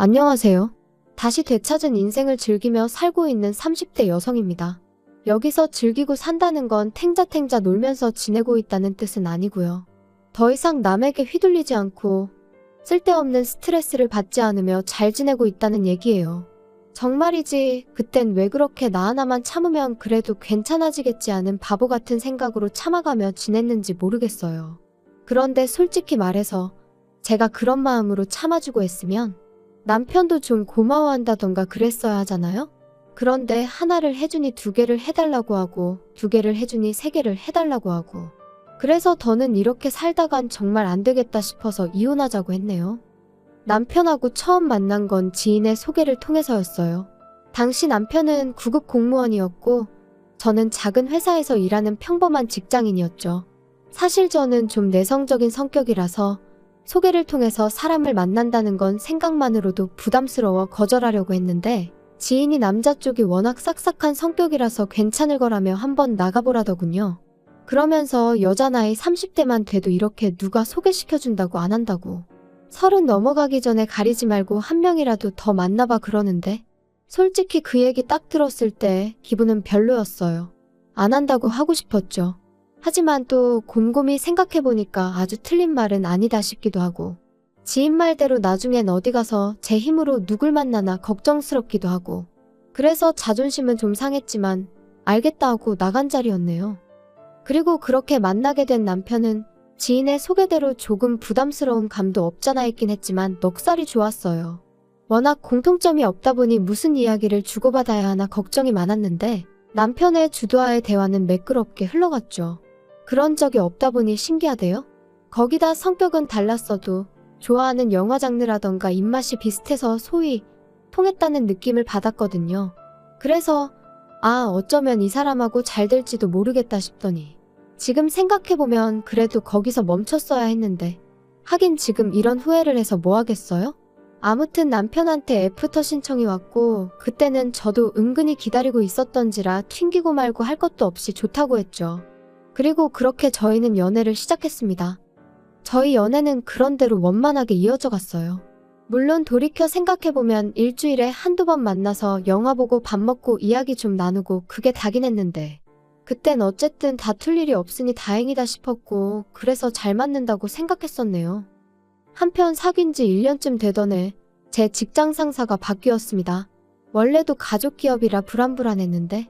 안녕하세요. 다시 되찾은 인생을 즐기며 살고 있는 30대 여성입니다. 여기서 즐기고 산다는 건 탱자탱자 놀면서 지내고 있다는 뜻은 아니고요. 더 이상 남에게 휘둘리지 않고 쓸데없는 스트레스를 받지 않으며 잘 지내고 있다는 얘기예요. 정말이지 그땐 왜 그렇게 나 하나만 참으면 그래도 괜찮아지겠지 하는 바보 같은 생각으로 참아가며 지냈는지 모르겠어요. 그런데 솔직히 말해서 제가 그런 마음으로 참아주고 했으면 남편도 좀 고마워한다던가 그랬어야 하잖아요? 그런데 하나를 해주니 두 개를 해달라고 하고 두 개를 해주니 세 개를 해달라고 하고 그래서 더는 이렇게 살다간 정말 안 되겠다 싶어서 이혼하자고 했네요. 남편하고 처음 만난 건 지인의 소개를 통해서였어요. 당시 남편은 구급 공무원이었고 저는 작은 회사에서 일하는 평범한 직장인이었죠. 사실 저는 좀 내성적인 성격이라서 소개를 통해서 사람을 만난다는 건 생각만으로도 부담스러워 거절하려고 했는데 지인이 남자 쪽이 워낙 싹싹한 성격이라서 괜찮을 거라며 한번 나가보라더군요. 그러면서 여자 나이 30대만 돼도 이렇게 누가 소개시켜준다고 안 한다고. 30 넘어가기 전에 가리지 말고 한 명이라도 더 만나봐 그러는데 솔직히 그 얘기 딱 들었을 때 기분은 별로였어요. 안 한다고 하고 싶었죠. 하지만 또 곰곰이 생각해보니까 아주 틀린 말은 아니다 싶기도 하고 지인 말대로 나중엔 어디 가서 제 힘으로 누굴 만나나 걱정스럽기도 하고 그래서 자존심은 좀 상했지만 알겠다 하고 나간 자리였네요. 그리고 그렇게 만나게 된 남편은 지인의 소개대로 조금 부담스러운 감도 없잖아 있긴 했지만 넉살이 좋았어요. 워낙 공통점이 없다 보니 무슨 이야기를 주고받아야 하나 걱정이 많았는데 남편의 주도하에 대화는 매끄럽게 흘러갔죠. 그런 적이 없다 보니 신기하대요. 거기다 성격은 달랐어도 좋아하는 영화 장르라던가 입맛이 비슷해서 소위 통했다는 느낌을 받았거든요. 그래서 어쩌면 이 사람하고 잘 될지도 모르겠다 싶더니 지금 생각해보면 그래도 거기서 멈췄어야 했는데 하긴 지금 이런 후회를 해서 뭐 하겠어요? 아무튼 남편한테 애프터 신청이 왔고 그때는 저도 은근히 기다리고 있었던지라 튕기고 말고 할 것도 없이 좋다고 했죠. 그리고 그렇게 저희는 연애를 시작했습니다. 저희 연애는 그런대로 원만하게 이어져 갔어요. 물론 돌이켜 생각해보면 일주일에 한두 번 만나서 영화 보고 밥 먹고 이야기 좀 나누고 그게 다긴 했는데 그땐 어쨌든 다툴 일이 없으니 다행이다 싶었고 그래서 잘 맞는다고 생각했었네요. 한편 사귄 지 1년쯤 되던 해 제 직장 상사가 바뀌었습니다. 원래도 가족 기업이라 불안불안했는데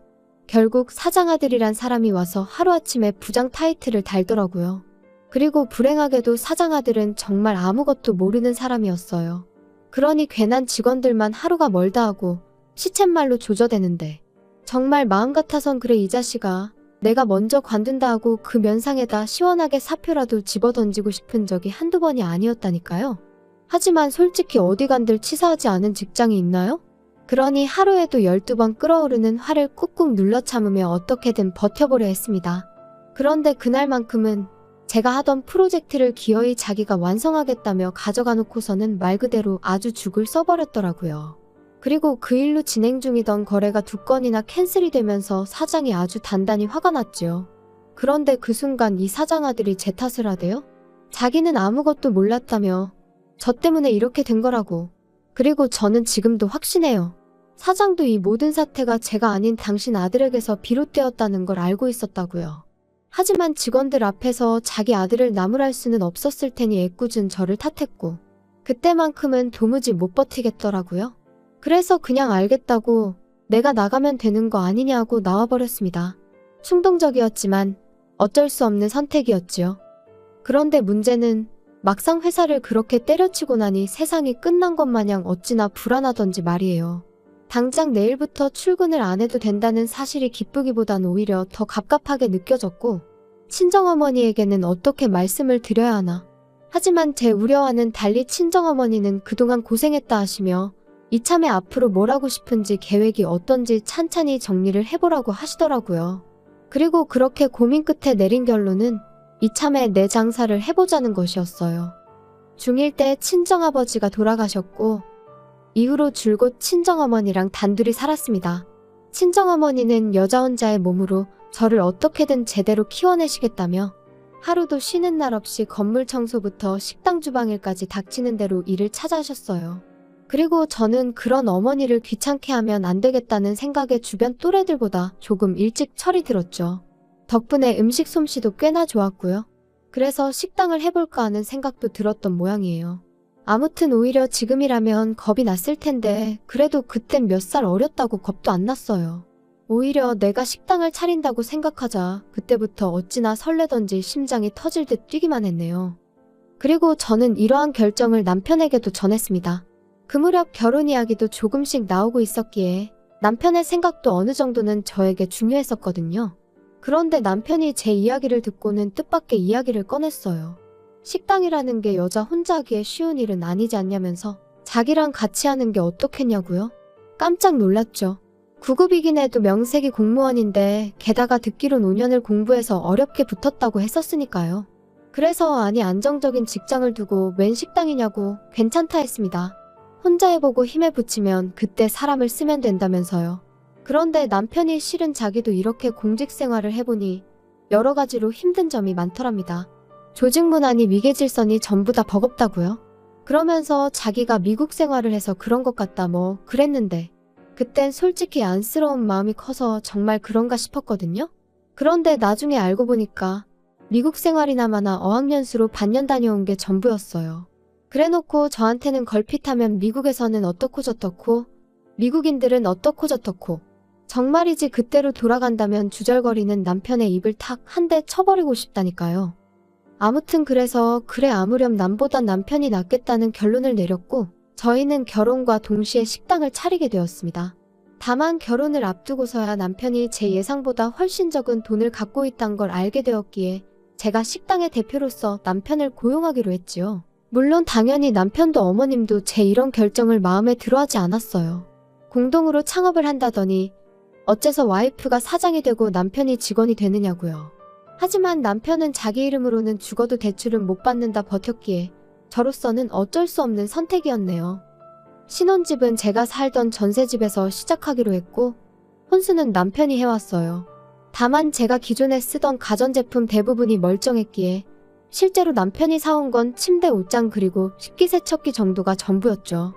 결국 사장 아들이란 사람이 와서 하루아침에 부장 타이틀을 달더라고요. 그리고 불행하게도 사장 아들은 정말 아무것도 모르는 사람이었어요. 그러니 괜한 직원들만 하루가 멀다 하고 시쳇말로 조져대는데 정말 마음 같아선 그래 이 자식아 내가 먼저 관둔다 하고 그 면상에다 시원하게 사표라도 집어던지고 싶은 적이 한두 번이 아니었다니까요. 하지만 솔직히 어디 간들 치사하지 않은 직장이 있나요? 그러니 하루에도 12번 끓어오르는 화를 꾹꾹 눌러 참으며 어떻게든 버텨보려 했습니다. 그런데 그날만큼은 제가 하던 프로젝트를 기어이 자기가 완성하겠다며 가져가 놓고서는 말 그대로 아주 죽을 써버렸더라고요. 그리고 그 일로 진행 중이던 거래가 2건이나 캔슬이 되면서 사장이 아주 단단히 화가 났지요. 그런데 그 순간 이 사장 아들이 제 탓을 하대요? 자기는 아무것도 몰랐다며 저 때문에 이렇게 된 거라고. 그리고 저는 지금도 확신해요. 사장도 이 모든 사태가 제가 아닌 당신 아들에게서 비롯되었다는 걸 알고 있었다고요. 하지만 직원들 앞에서 자기 아들을 나무랄 수는 없었을 테니 애꿎은 저를 탓했고 그때만큼은 도무지 못 버티겠더라고요. 그래서 그냥 알겠다고 내가 나가면 되는 거 아니냐 하고 나와버렸습니다. 충동적이었지만 어쩔 수 없는 선택이었지요. 그런데 문제는 막상 회사를 그렇게 때려치고 나니 세상이 끝난 것 마냥 어찌나 불안하던지 말이에요. 당장 내일부터 출근을 안 해도 된다는 사실이 기쁘기보단 오히려 더 갑갑하게 느껴졌고 친정어머니에게는 어떻게 말씀을 드려야 하나. 하지만 제 우려와는 달리 친정어머니는 그동안 고생했다 하시며 이참에 앞으로 뭘 하고 싶은지 계획이 어떤지 찬찬히 정리를 해보라고 하시더라고요. 그리고 그렇게 고민 끝에 내린 결론은 이참에 내 장사를 해보자는 것이었어요. 중1 때 친정아버지가 돌아가셨고 이후로 줄곧 친정어머니랑 단둘이 살았습니다. 친정어머니는 여자 혼자의 몸으로 저를 어떻게든 제대로 키워내시겠다며 하루도 쉬는 날 없이 건물 청소부터 식당 주방일까지 닥치는 대로 일을 찾아하셨어요. 그리고 저는 그런 어머니를 귀찮게 하면 안 되겠다는 생각에 주변 또래들보다 조금 일찍 철이 들었죠. 덕분에 음식 솜씨도 꽤나 좋았고요. 그래서 식당을 해볼까 하는 생각도 들었던 모양이에요. 아무튼 오히려 지금이라면 겁이 났을 텐데 그래도 그땐 몇 살 어렸다고 겁도 안 났어요. 오히려 내가 식당을 차린다고 생각하자 그때부터 어찌나 설레던지 심장이 터질 듯 뛰기만 했네요. 그리고 저는 이러한 결정을 남편에게도 전했습니다. 그 무렵 결혼 이야기도 조금씩 나오고 있었기에 남편의 생각도 어느 정도는 저에게 중요했었거든요. 그런데 남편이 제 이야기를 듣고는 뜻밖의 이야기를 꺼냈어요. 식당이라는 게 여자 혼자 하기에 쉬운 일은 아니지 않냐면서 자기랑 같이 하는 게 어떻겠냐고요? 깜짝 놀랐죠. 9급이긴 해도 명색이 공무원인데 게다가 듣기론 5년을 공부해서 어렵게 붙었다고 했었으니까요. 그래서 아니 안정적인 직장을 두고 웬 식당이냐고 괜찮다 했습니다. 혼자 해보고 힘에 부치면 그때 사람을 쓰면 된다면서요. 그런데 남편이 실은 자기도 이렇게 공직 생활을 해보니 여러 가지로 힘든 점이 많더랍니다. 조직 문화니 위계질서니 전부 다 버겁다고요. 그러면서 자기가 미국 생활을 해서 그런 것 같다 뭐 그랬는데 그땐 솔직히 안쓰러운 마음이 커서 정말 그런가 싶었거든요. 그런데 나중에 알고 보니까 미국 생활이나마나 어학연수로 반년 다녀온 게 전부였어요. 그래놓고 저한테는 걸핏하면 미국에서는 어떻고 저떻고 미국인들은 어떻고 저떻고 정말이지 그때로 돌아간다면 주절거리는 남편의 입을 탁 한 대 쳐버리고 싶다니까요. 아무튼 그래서 그래 아무렴 남보단 남편이 낫겠다는 결론을 내렸고 저희는 결혼과 동시에 식당을 차리게 되었습니다. 다만 결혼을 앞두고서야 남편이 제 예상보다 훨씬 적은 돈을 갖고 있다는 걸 알게 되었기에 제가 식당의 대표로서 남편을 고용하기로 했지요. 물론 당연히 남편도 어머님도 제 이런 결정을 마음에 들어하지 않았어요. 공동으로 창업을 한다더니 어째서 와이프가 사장이 되고 남편이 직원이 되느냐고요. 하지만 남편은 자기 이름으로는 죽어도 대출은 못 받는다 버텼기에 저로서는 어쩔 수 없는 선택이었네요. 신혼집은 제가 살던 전세집에서 시작하기로 했고 혼수는 남편이 해왔어요. 다만 제가 기존에 쓰던 가전제품 대부분이 멀쩡했기에 실제로 남편이 사온 건 침대 옷장 그리고 식기세척기 정도가 전부였죠.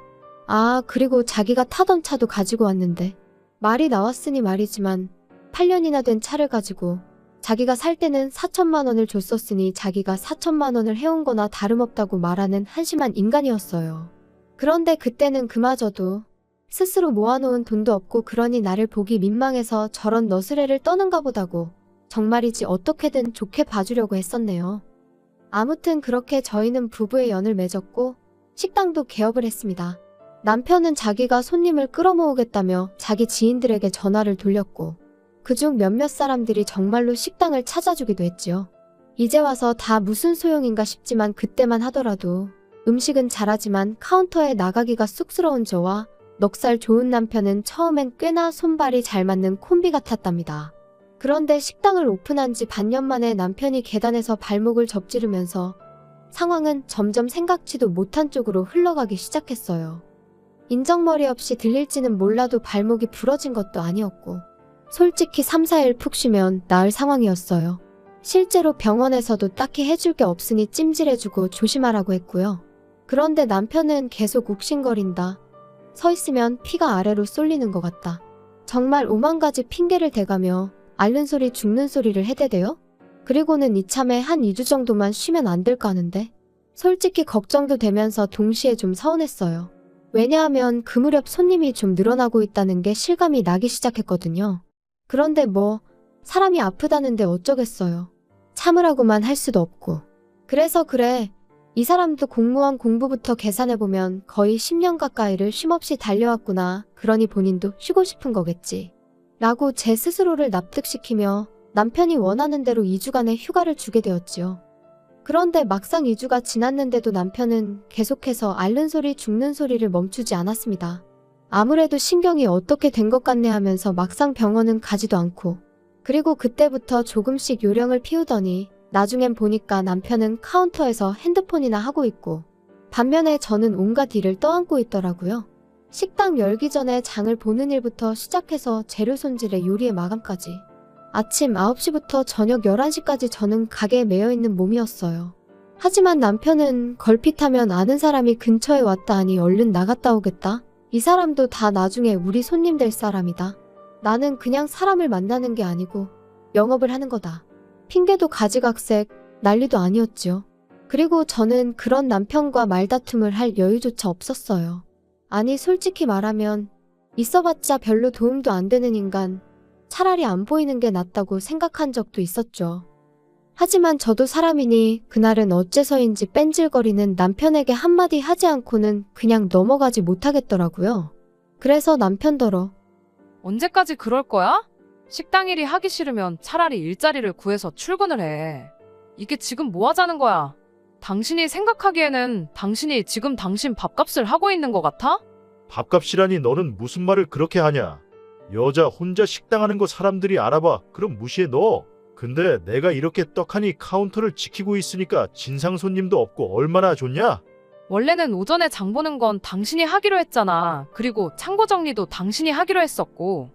아 그리고 자기가 타던 차도 가지고 왔는데 말이 나왔으니 말이지만 8년이나 된 차를 가지고 자기가 살 때는 4천만 원을 줬었으니 자기가 4천만 원을 해온 거나 다름없다고 말하는 한심한 인간이었어요. 그런데 그때는 그마저도 스스로 모아놓은 돈도 없고 그러니 나를 보기 민망해서 저런 너스레를 떠는가 보다고 정말이지 어떻게든 좋게 봐주려고 했었네요. 아무튼 그렇게 저희는 부부의 연을 맺었고 식당도 개업을 했습니다. 남편은 자기가 손님을 끌어모으겠다며 자기 지인들에게 전화를 돌렸고 그중 몇몇 사람들이 정말로 식당을 찾아주기도 했지요. 이제 와서 다 무슨 소용인가 싶지만 그때만 하더라도 음식은 잘하지만 카운터에 나가기가 쑥스러운 저와 넉살 좋은 남편은 처음엔 꽤나 손발이 잘 맞는 콤비 같았답니다. 그런데 식당을 오픈한 지 반년 만에 남편이 계단에서 발목을 접지르면서 상황은 점점 생각지도 못한 쪽으로 흘러가기 시작했어요. 인정머리 없이 들릴지는 몰라도 발목이 부러진 것도 아니었고 솔직히 3, 4일 푹 쉬면 나을 상황이었어요. 실제로 병원에서도 딱히 해줄 게 없으니 찜질해주고 조심하라고 했고요. 그런데 남편은 계속 욱신거린다. 서 있으면 피가 아래로 쏠리는 것 같다. 정말 오만 가지 핑계를 대가며 앓는 소리 죽는 소리를 해대대요? 그리고는 이참에 한 2주 정도만 쉬면 안 될까 하는데 솔직히 걱정도 되면서 동시에 좀 서운했어요. 왜냐하면 그 무렵 손님이 좀 늘어나고 있다는 게 실감이 나기 시작했거든요. 그런데 뭐 사람이 아프다는데 어쩌겠어요. 참으라고만 할 수도 없고. 그래서 그래 이 사람도 공무원 공부부터 계산해보면 거의 10년 가까이를 쉼없이 달려왔구나. 그러니 본인도 쉬고 싶은 거겠지. 라고 제 스스로를 납득시키며 남편이 원하는 대로 2주간의 휴가를 주게 되었지요. 그런데 막상 2주가 지났는데도 남편은 계속해서 앓는 소리 죽는 소리를 멈추지 않았습니다. 아무래도 신경이 어떻게 된 것 같네 하면서 막상 병원은 가지도 않고 그리고 그때부터 조금씩 요령을 피우더니 나중엔 보니까 남편은 카운터에서 핸드폰이나 하고 있고 반면에 저는 온갖 일을 떠안고 있더라고요. 식당 열기 전에 장을 보는 일부터 시작해서 재료 손질에 요리의 마감까지 아침 9시부터 저녁 11시까지 저는 가게에 매여있는 몸이었어요. 하지만 남편은 걸핏하면 아는 사람이 근처에 왔다 하니 얼른 나갔다 오겠다. 이 사람도 다 나중에 우리 손님 될 사람이다. 나는 그냥 사람을 만나는 게 아니고 영업을 하는 거다. 핑계도 가지각색, 난리도 아니었지요. 그리고 저는 그런 남편과 말다툼을 할 여유조차 없었어요. 아니 솔직히 말하면 있어봤자 별로 도움도 안 되는 인간, 차라리 안 보이는 게 낫다고 생각한 적도 있었죠. 하지만 저도 사람이니 그날은 어째서인지 뺀질거리는 남편에게 한마디 하지 않고는 그냥 넘어가지 못하겠더라고요. 그래서 남편더러 언제까지 그럴 거야? 식당 일이 하기 싫으면 차라리 일자리를 구해서 출근을 해. 이게 지금 뭐 하자는 거야? 당신이 생각하기에는 당신이 지금 당신 밥값을 하고 있는 것 같아? 밥값이라니 너는 무슨 말을 그렇게 하냐? 여자 혼자 식당 하는 거 사람들이 알아봐. 그럼 무시해 너. 근데 내가 이렇게 떡하니 카운터를 지키고 있으니까 진상 손님도 없고 얼마나 좋냐? 원래는 오전에 장 보는 건 당신이 하기로 했잖아. 그리고 창고 정리도 당신이 하기로 했었고.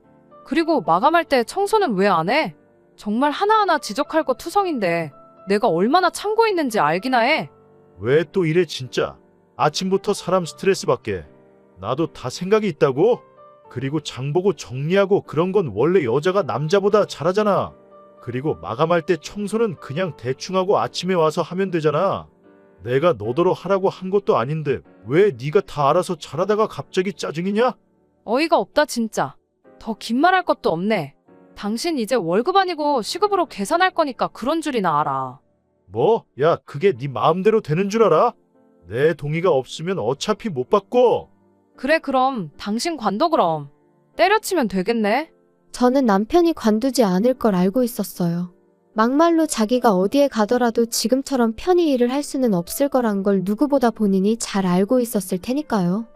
그리고 마감할 때 청소는 왜 안 해? 정말 하나하나 지적할 거 투성인데 내가 얼마나 참고 있는지 알기나 해. 왜 또 이래 진짜? 아침부터 사람 스트레스 받게. 나도 다 생각이 있다고? 그리고 장 보고 정리하고 그런 건 원래 여자가 남자보다 잘하잖아. 그리고 마감할 때 청소는 그냥 대충 하고 아침에 와서 하면 되잖아. 내가 너더러 하라고 한 것도 아닌데 왜 네가 다 알아서 잘하다가 갑자기 짜증이냐? 어이가 없다 진짜. 더 긴 말할 것도 없네. 당신 이제 월급 아니고 시급으로 계산할 거니까 그런 줄이나 알아. 뭐? 야, 그게 네 마음대로 되는 줄 알아? 내 동의가 없으면 어차피 못 바꿔. 그래 그럼 당신 관둬 그럼. 때려치면 되겠네. 저는 남편이 관두지 않을 걸 알고 있었어요. 막말로 자기가 어디에 가더라도 지금처럼 편히 일을 할 수는 없을 거란 걸 누구보다 본인이 잘 알고 있었을 테니까요.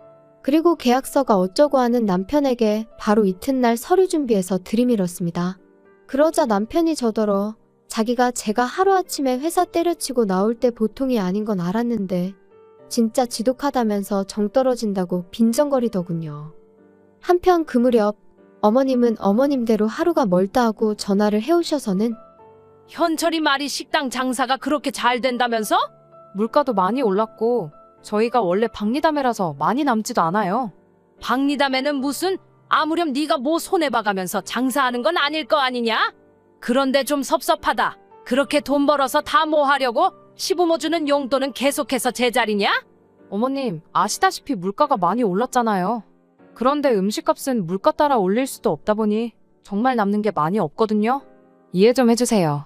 그리고 계약서가 어쩌고 하는 남편에게 바로 이튿날 서류 준비해서 들이밀었습니다. 그러자 남편이 저더러 자기가 제가 하루아침에 회사 때려치고 나올 때 보통이 아닌 건 알았는데 진짜 지독하다면서 정 떨어진다고 빈정거리더군요. 한편 그 무렵 어머님은 어머님대로 하루가 멀다 하고 전화를 해오셔서는 현철이 말이 식당 장사가 그렇게 잘 된다면서? 물가도 많이 올랐고 저희가 원래 박리담회라서 많이 남지도 않아요. 박리담회는 무슨 아무렴 네가 뭐 손해봐가면서 장사하는 건 아닐 거 아니냐? 그런데 좀 섭섭하다. 그렇게 돈 벌어서 다 뭐 하려고? 시부모 주는 용돈은 계속해서 제자리냐? 어머님 아시다시피 물가가 많이 올랐잖아요. 그런데 음식값은 물가 따라 올릴 수도 없다 보니 정말 남는 게 많이 없거든요. 이해 좀 해주세요.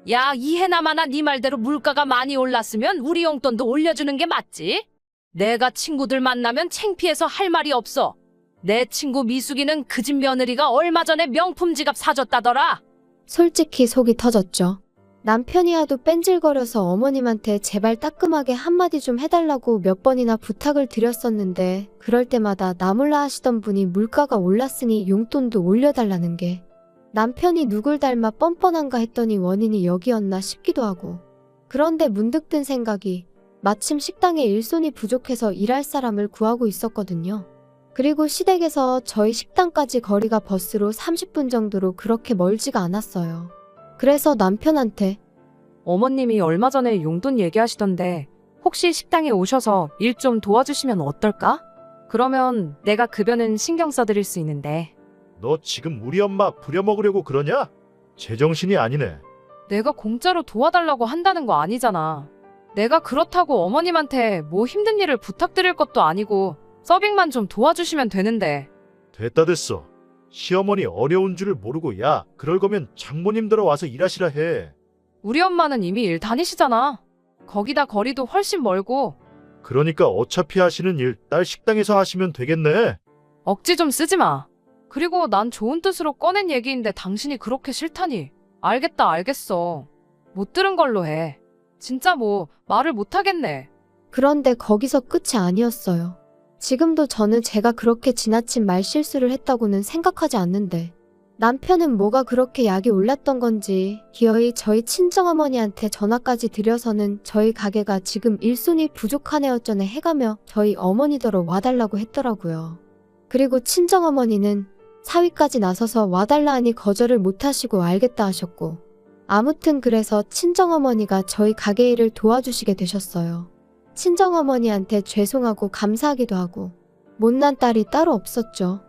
야 이해나마나 네 말대로 물가가 많이 올랐으면 우리 용돈도 올려주는 게 맞지? 내가 친구들 만나면 창피해서 할 말이 없어. 내 친구 미숙이는 그 집 며느리가 얼마 전에 명품 지갑 사줬다더라. 솔직히 속이 터졌죠. 남편이 하도 뺀질거려서 어머님한테 제발 따끔하게 한마디 좀 해달라고 몇 번이나 부탁을 드렸었는데 그럴 때마다 나몰라 하시던 분이 물가가 올랐으니 용돈도 올려달라는 게 남편이 누굴 닮아 뻔뻔한가 했더니 원인이 여기였나 싶기도 하고 그런데 문득 든 생각이 마침 식당에 일손이 부족해서 일할 사람을 구하고 있었거든요. 그리고 시댁에서 저희 식당까지 거리가 버스로 30분 정도로 그렇게 멀지가 않았어요. 그래서 남편한테 어머님이 얼마 전에 용돈 얘기하시던데 혹시 식당에 오셔서 일 좀 도와주시면 어떨까? 그러면 내가 급여는 신경 써드릴 수 있는데. 너 지금 우리 엄마 부려먹으려고 그러냐? 제정신이 아니네. 내가 공짜로 도와달라고 한다는 거 아니잖아. 내가 그렇다고 어머님한테 뭐 힘든 일을 부탁드릴 것도 아니고 서빙만 좀 도와주시면 되는데. 됐다 됐어. 시어머니 어려운 줄을 모르고 야 그럴 거면 장모님 들어와서 일하시라 해. 우리 엄마는 이미 일 다니시잖아. 거기다 거리도 훨씬 멀고. 그러니까 어차피 하시는 일 딸 식당에서 하시면 되겠네. 억지 좀 쓰지 마. 그리고 난 좋은 뜻으로 꺼낸 얘기인데 당신이 그렇게 싫다니. 알겠다 알겠어. 못 들은 걸로 해. 진짜 뭐 말을 못 하겠네. 그런데 거기서 끝이 아니었어요. 지금도 저는 제가 그렇게 지나친 말실수를 했다고는 생각하지 않는데 남편은 뭐가 그렇게 약이 올랐던 건지 기어이 저희 친정어머니한테 전화까지 드려서는 저희 가게가 지금 일손이 부족하네 어쩌네 해가며 저희 어머니더러 와달라고 했더라고요. 그리고 친정어머니는 사위까지 나서서 와달라 하니 거절을 못하시고 알겠다 하셨고 아무튼 그래서 친정어머니가 저희 가게 일을 도와주시게 되셨어요. 친정어머니한테 죄송하고 감사하기도 하고 못난 딸이 따로 없었죠.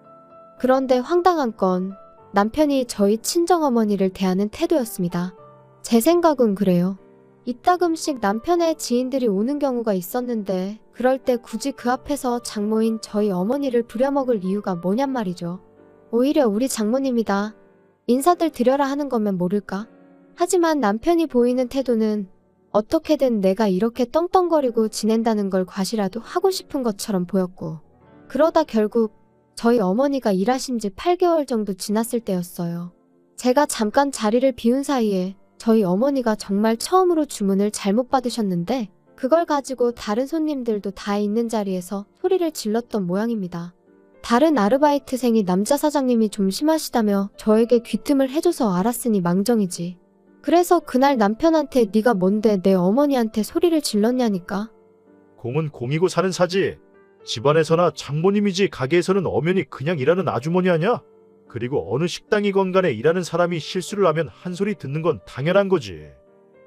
그런데 황당한 건 남편이 저희 친정어머니를 대하는 태도였습니다. 제 생각은 그래요. 이따금씩 남편의 지인들이 오는 경우가 있었는데 그럴 때 굳이 그 앞에서 장모인 저희 어머니를 부려먹을 이유가 뭐냔 말이죠. 오히려 우리 장모님이다. 인사들 드려라 하는 거면 모를까? 하지만 남편이 보이는 태도는 어떻게든 내가 이렇게 떵떵거리고 지낸다는 걸 과시라도 하고 싶은 것처럼 보였고, 그러다 결국 저희 어머니가 일하신 지 8개월 정도 지났을 때였어요. 제가 잠깐 자리를 비운 사이에 저희 어머니가 정말 처음으로 주문을 잘못 받으셨는데 그걸 가지고 다른 손님들도 다 있는 자리에서 소리를 질렀던 모양입니다. 다른 아르바이트생이 남자 사장님이 좀 심하시다며 저에게 귀뜸을 해줘서 알았으니 망정이지. 그래서 그날 남편한테 네가 뭔데 내 어머니한테 소리를 질렀냐니까. 공은 공이고 사는 사지. 집안에서나 장모님이지 가게에서는 엄연히 그냥 일하는 아주머니 아냐? 그리고 어느 식당이건 간에 일하는 사람이 실수를 하면 한 소리 듣는 건 당연한 거지.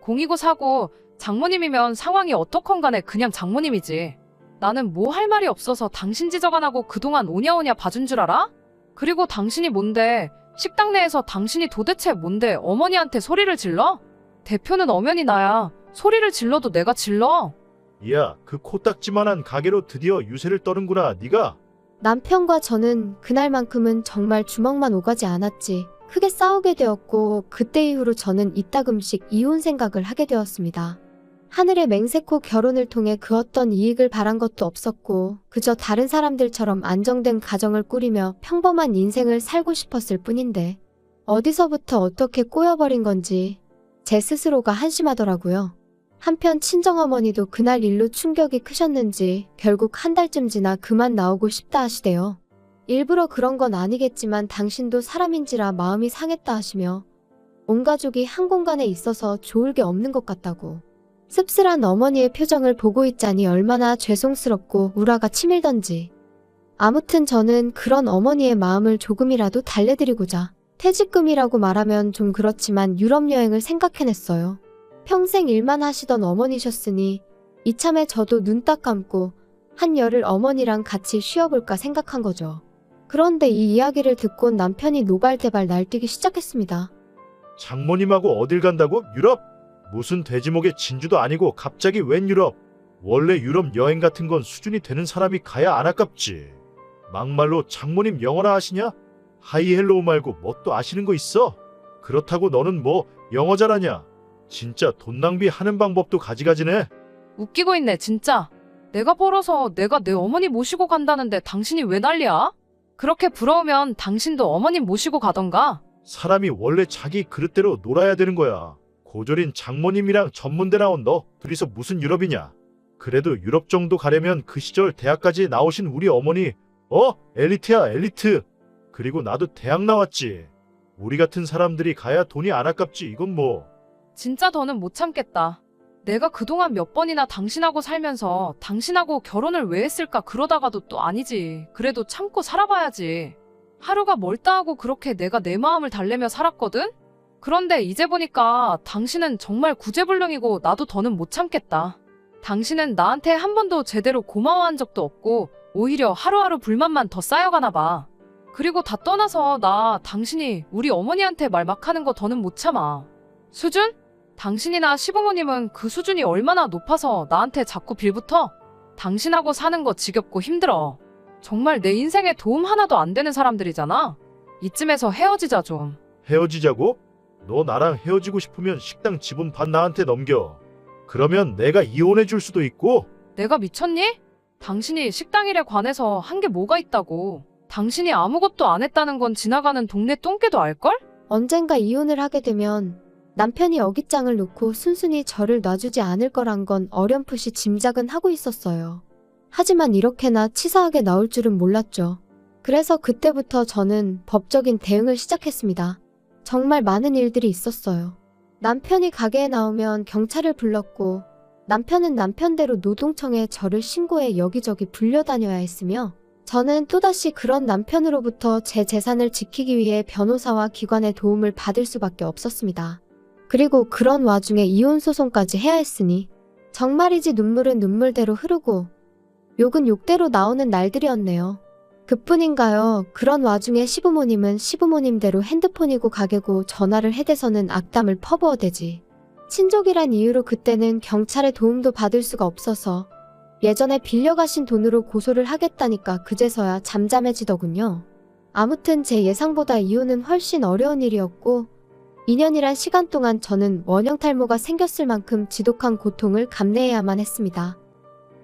공이고 사고 장모님이면 상황이 어떻건 간에 그냥 장모님이지. 나는 뭐 할 말이 없어서 당신 지적 안 하고 그동안 오냐오냐 봐준 줄 알아? 그리고 당신이 뭔데? 식당 내에서 당신이 도대체 뭔데 어머니한테 소리를 질러? 대표는 엄연히 나야. 소리를 질러도 내가 질러. 이야, 그 코딱지만한 가게로 드디어 유세를 떠는구나, 네가. 남편과 저는 그날만큼은 정말 주먹만 오가지 않았지 크게 싸우게 되었고, 그때 이후로 저는 이따금씩 이혼 생각을 하게 되었습니다. 하늘의 맹세코 결혼을 통해 그 어떤 이익을 바란 것도 없었고 그저 다른 사람들처럼 안정된 가정을 꾸리며 평범한 인생을 살고 싶었을 뿐인데 어디서부터 어떻게 꼬여버린 건지 제 스스로가 한심하더라고요. 한편 친정어머니도 그날 일로 충격이 크셨는지 결국 한 달쯤 지나 그만 나오고 싶다 하시대요. 일부러 그런 건 아니겠지만 당신도 사람인지라 마음이 상했다 하시며 온 가족이 한 공간에 있어서 좋을 게 없는 것 같다고. 씁쓸한 어머니의 표정을 보고 있자니 얼마나 죄송스럽고 우라가 치밀던지. 아무튼 저는 그런 어머니의 마음을 조금이라도 달래드리고자 퇴직금이라고 말하면 좀 그렇지만 유럽 여행을 생각해냈어요. 평생 일만 하시던 어머니셨으니 이참에 저도 눈 딱 감고 한열을 어머니랑 같이 쉬어볼까 생각한 거죠. 그런데 이 이야기를 듣곤 남편이 노발대발 날뛰기 시작했습니다. 장모님하고 어딜 간다고? 유럽? 무슨 돼지목의 진주도 아니고 갑자기 웬 유럽? 원래 유럽 여행 같은 건 수준이 되는 사람이 가야 안 아깝지. 막말로 장모님 영어나 아시냐? 하이헬로우 말고 뭐 또 아시는 거 있어? 그렇다고 너는 뭐 영어 잘하냐? 진짜 돈 낭비하는 방법도 가지가지네. 웃기고 있네 진짜. 내가 벌어서 내가 내 어머니 모시고 간다는데 당신이 왜 난리야? 그렇게 부러우면 당신도 어머님 모시고 가던가. 사람이 원래 자기 그릇대로 놀아야 되는 거야. 고졸인 장모님이랑 전문대 나온 너 둘이서 무슨 유럽이냐? 그래도 유럽 정도 가려면 그 시절 대학까지 나오신 우리 어머니 엘리트야 엘리트. 그리고 나도 대학 나왔지. 우리 같은 사람들이 가야 돈이 안 아깝지. 이건 뭐. 진짜 더는 못 참겠다. 내가 그동안 몇 번이나 당신하고 살면서 당신하고 결혼을 왜 했을까 그러다가도 또 아니지. 그래도 참고 살아봐야지. 하루가 멀다 하고 그렇게 내가 내 마음을 달래며 살았거든? 그런데 이제 보니까 당신은 정말 구제불능이고 나도 더는 못 참겠다. 당신은 나한테 한 번도 제대로 고마워한 적도 없고 오히려 하루하루 불만만 더 쌓여가나 봐. 그리고 다 떠나서 나 당신이 우리 어머니한테 말 막 하는 거 더는 못 참아. 수준? 당신이나 시부모님은 그 수준이 얼마나 높아서 나한테 자꾸 빌붙어? 당신하고 사는 거 지겹고 힘들어. 정말 내 인생에 도움 하나도 안 되는 사람들이잖아. 이쯤에서 헤어지자 좀. 헤어지자고? 너 나랑 헤어지고 싶으면 식당 지분 반 나한테 넘겨. 그러면 내가 이혼해 줄 수도 있고. 내가 미쳤니? 당신이 식당 일에 관해서 한 게 뭐가 있다고. 당신이 아무것도 안 했다는 건 지나가는 동네 똥개도 알걸? 언젠가 이혼을 하게 되면 남편이 어깃장을 놓고 순순히 저를 놔주지 않을 거란 건 어렴풋이 짐작은 하고 있었어요. 하지만 이렇게나 치사하게 나올 줄은 몰랐죠. 그래서 그때부터 저는 법적인 대응을 시작했습니다. 정말 많은 일들이 있었어요. 남편이 가게에 나오면 경찰을 불렀고 남편은 남편대로 노동청에 저를 신고해 여기저기 불려다녀야 했으며 저는 또다시 그런 남편으로부터 제 재산을 지키기 위해 변호사와 기관의 도움을 받을 수밖에 없었습니다. 그리고 그런 와중에 이혼 소송까지 해야 했으니 정말이지 눈물은 눈물대로 흐르고 욕은 욕대로 나오는 날들이었네요. 그뿐인가요? 그런 와중에 시부모님은 시부모님대로 핸드폰이고 가게고 전화를 해대서는 악담을 퍼부어대지. 친족이란 이유로 그때는 경찰의 도움도 받을 수가 없어서 예전에 빌려가신 돈으로 고소를 하겠다니까 그제서야 잠잠해지더군요. 아무튼 제 예상보다 이혼은 훨씬 어려운 일이었고 2년이란 시간 동안 저는 원형 탈모가 생겼을 만큼 지독한 고통을 감내해야만 했습니다.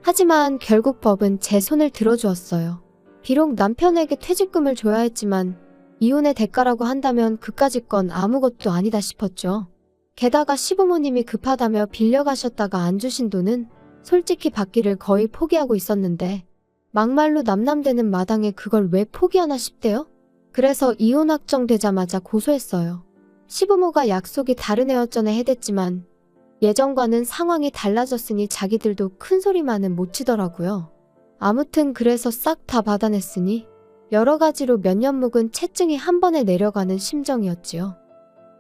하지만 결국 법은 제 손을 들어주었어요. 비록 남편에게 퇴직금을 줘야 했지만 이혼의 대가라고 한다면 그까짓 건 아무것도 아니다 싶었죠. 게다가 시부모님이 급하다며 빌려가셨다가 안 주신 돈은 솔직히 받기를 거의 포기하고 있었는데 막말로 남남되는 마당에 그걸 왜 포기하나 싶대요? 그래서 이혼 확정되자마자 고소했어요. 시부모가 약속이 다른 애였전에 해댔지만 예전과는 상황이 달라졌으니 자기들도 큰 소리만은 못 치더라고요. 아무튼 그래서 싹 다 받아냈으니 여러 가지로 몇 년 묵은 채증이 한 번에 내려가는 심정이었지요.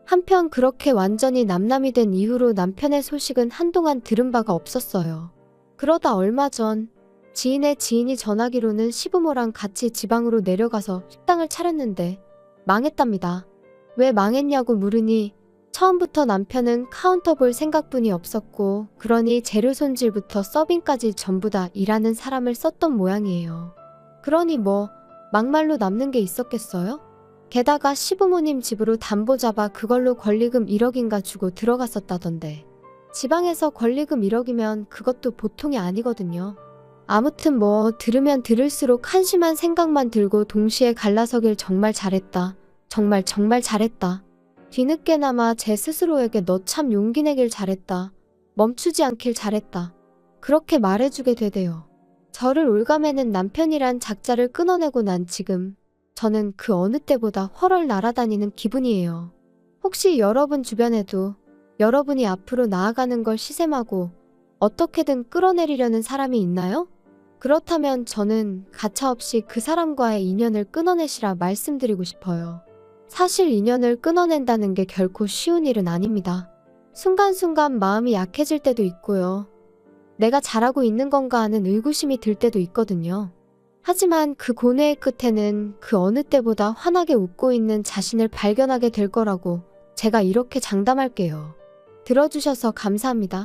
한편 그렇게 완전히 남남이 된 이후로 남편의 소식은 한동안 들은 바가 없었어요. 그러다 얼마 전 지인의 지인이 전하기로는 시부모랑 같이 지방으로 내려가서 식당을 차렸는데 망했답니다. 왜 망했냐고 물으니 처음부터 남편은 카운터 볼 생각뿐이 없었고 그러니 재료 손질부터 서빙까지 전부 다 일하는 사람을 썼던 모양이에요. 그러니 뭐 막말로 남는 게 있었겠어요? 게다가 시부모님 집으로 담보 잡아 그걸로 권리금 1억인가 주고 들어갔었다던데. 지방에서 권리금 1억이면 그것도 보통이 아니거든요. 아무튼 뭐 들으면 들을수록 한심한 생각만 들고 동시에 갈라서길 정말 잘했다. 정말 잘했다. 뒤늦게나마 제 스스로에게 너 참 용기 내길 잘했다. 멈추지 않길 잘했다. 그렇게 말해주게 되대요. 저를 올가매는 남편이란 작자를 끊어내고 난 지금 저는 그 어느 때보다 훨훨 날아다니는 기분이에요. 혹시 여러분 주변에도 여러분이 앞으로 나아가는 걸 시샘하고 어떻게든 끌어내리려는 사람이 있나요? 그렇다면 저는 가차없이 그 사람과의 인연을 끊어내시라 말씀드리고 싶어요. 사실 인연을 끊어낸다는 게 결코 쉬운 일은 아닙니다. 순간순간 마음이 약해질 때도 있고요. 내가 잘하고 있는 건가 하는 의구심이 들 때도 있거든요. 하지만 그 고뇌의 끝에는 그 어느 때보다 환하게 웃고 있는 자신을 발견하게 될 거라고 제가 이렇게 장담할게요. 들어주셔서 감사합니다.